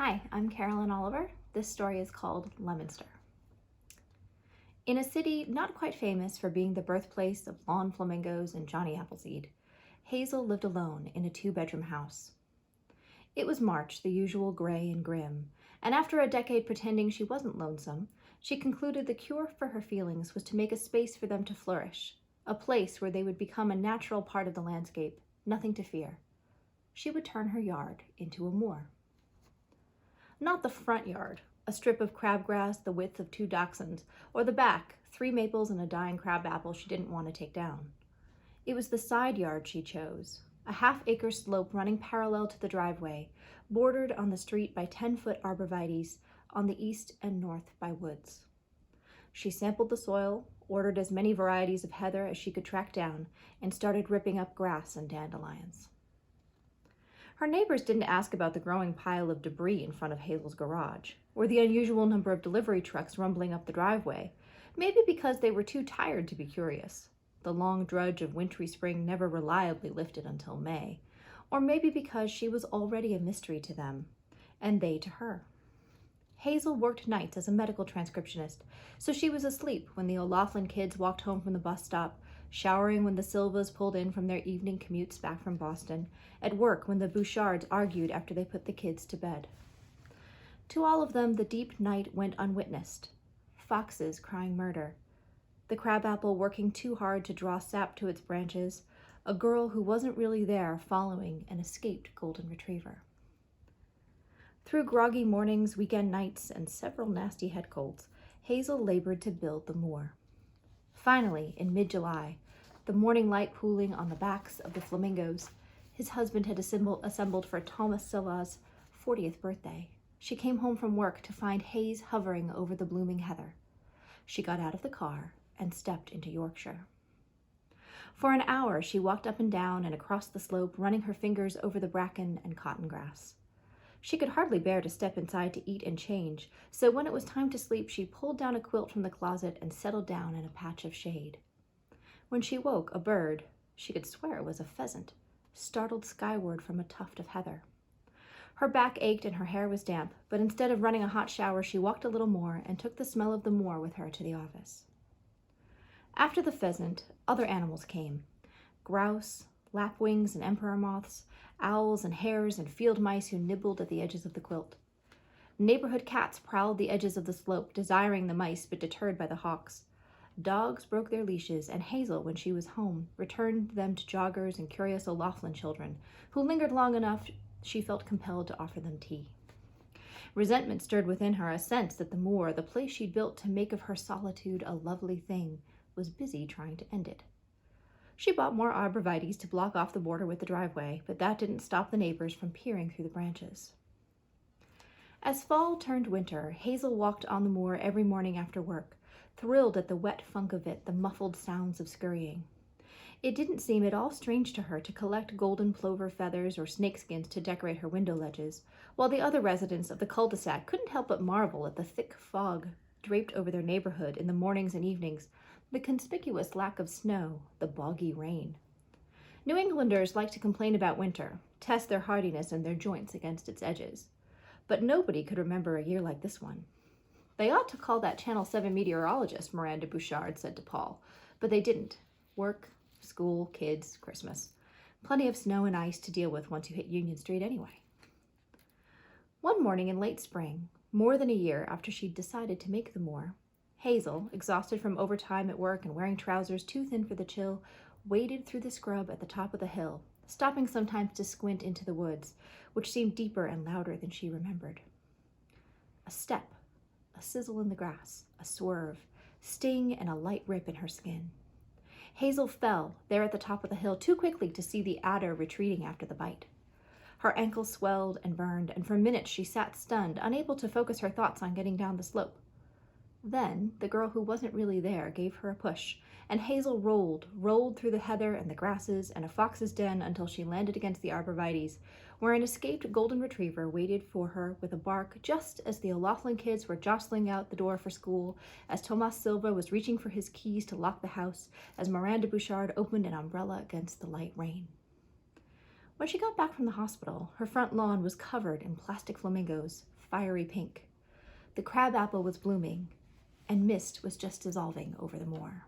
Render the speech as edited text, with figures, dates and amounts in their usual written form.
Hi, I'm Carolyn Oliver. This story is called Leominster. In a city not quite famous for being the birthplace of lawn flamingos and Johnny Appleseed, Hazel lived alone in a two-bedroom house. It was March, the usual gray and grim, and after a decade pretending she wasn't lonesome, she concluded the cure for her feelings was to make a space for them to flourish, a place where they would become a natural part of the landscape, nothing to fear. She would turn her yard into a moor. Not the front yard, a strip of crabgrass the width of 2 dachshunds, or the back, 3 maples and a dying crabapple she didn't want to take down. It was the side yard she chose, a half-acre slope running parallel to the driveway, bordered on the street by 10-foot arborvitaes, on the east and north by woods. She sampled the soil, ordered as many varieties of heather as she could track down, and started ripping up grass and dandelions. Her neighbors didn't ask about the growing pile of debris in front of Hazel's garage, or the unusual number of delivery trucks rumbling up the driveway, maybe because they were too tired to be curious. The long drudge of wintry spring never reliably lifted until May, or maybe because she was already a mystery to them, and they to her. Hazel worked nights as a medical transcriptionist, so she was asleep when the O'Loughlin kids walked home from the bus stop, showering when the Silvas pulled in from their evening commutes back from Boston, at work when the Bouchards argued after they put the kids to bed. To all of them, the deep night went unwitnessed. Foxes crying murder, the crabapple working too hard to draw sap to its branches, a girl who wasn't really there following an escaped golden retriever. Through groggy mornings, weekend nights, and several nasty head colds, Hazel labored to build the moor. Finally, in mid-July, the morning light pooling on the backs of the flamingos his husband had assembled for Thomas Silla's 40th birthday, she came home from work to find haze hovering over the blooming heather. She got out of the car and stepped into Yorkshire. For an hour, she walked up and down and across the slope, running her fingers over the bracken and cotton grass. She could hardly bear to step inside to eat and change, so when it was time to sleep, she pulled down a quilt from the closet and settled down in a patch of shade. When she woke, a bird, she could swear it was a pheasant, startled skyward from a tuft of heather. Her back ached and her hair was damp, but instead of running a hot shower, she walked a little more and took the smell of the moor with her to the office. After the pheasant, other animals came. Grouse, lapwings and emperor moths, owls and hares and field mice who nibbled at the edges of the quilt. Neighborhood cats prowled the edges of the slope, desiring the mice but deterred by the hawks. Dogs broke their leashes, and Hazel, when she was home, returned them to joggers and curious O'Loughlin children, who lingered long enough she felt compelled to offer them tea. Resentment stirred within her, a sense that the moor, the place she'd built to make of her solitude a lovely thing, was busy trying to end it. She bought more arborvitaes to block off the border with the driveway, but that didn't stop the neighbors from peering through the branches. As fall turned winter, Hazel walked on the moor every morning after work, thrilled at the wet funk of it, the muffled sounds of scurrying. It didn't seem at all strange to her to collect golden plover feathers or snakeskins to decorate her window ledges, while the other residents of the cul-de-sac couldn't help but marvel at the thick fog draped over their neighborhood in the mornings and evenings, the conspicuous lack of snow, the boggy rain. New Englanders like to complain about winter, test their hardiness and their joints against its edges. But nobody could remember a year like this one. They ought to call that Channel 7 meteorologist, Miranda Bouchard said to Paul, but they didn't. Work, school, kids, Christmas. Plenty of snow and ice to deal with once you hit Union Street anyway. One morning in late spring, more than a year after she'd decided to make the moor, Hazel, exhausted from overtime at work and wearing trousers too thin for the chill, waded through the scrub at the top of the hill, stopping sometimes to squint into the woods, which seemed deeper and louder than she remembered. A step, a sizzle in the grass, a swerve, sting and a light rip in her skin. Hazel fell, there at the top of the hill, too quickly to see the adder retreating after the bite. Her ankle swelled and burned, and for minutes she sat stunned, unable to focus her thoughts on getting down the slope. Then, the girl who wasn't really there gave her a push, and Hazel rolled through the heather and the grasses and a fox's den until she landed against the arborvitaes, where an escaped golden retriever waited for her with a bark just as the O'Loughlin kids were jostling out the door for school, as Tomas Silva was reaching for his keys to lock the house, as Miranda Bouchard opened an umbrella against the light rain. When she got back from the hospital, her front lawn was covered in plastic flamingos, fiery pink. The crabapple was blooming, and mist was just dissolving over the moor.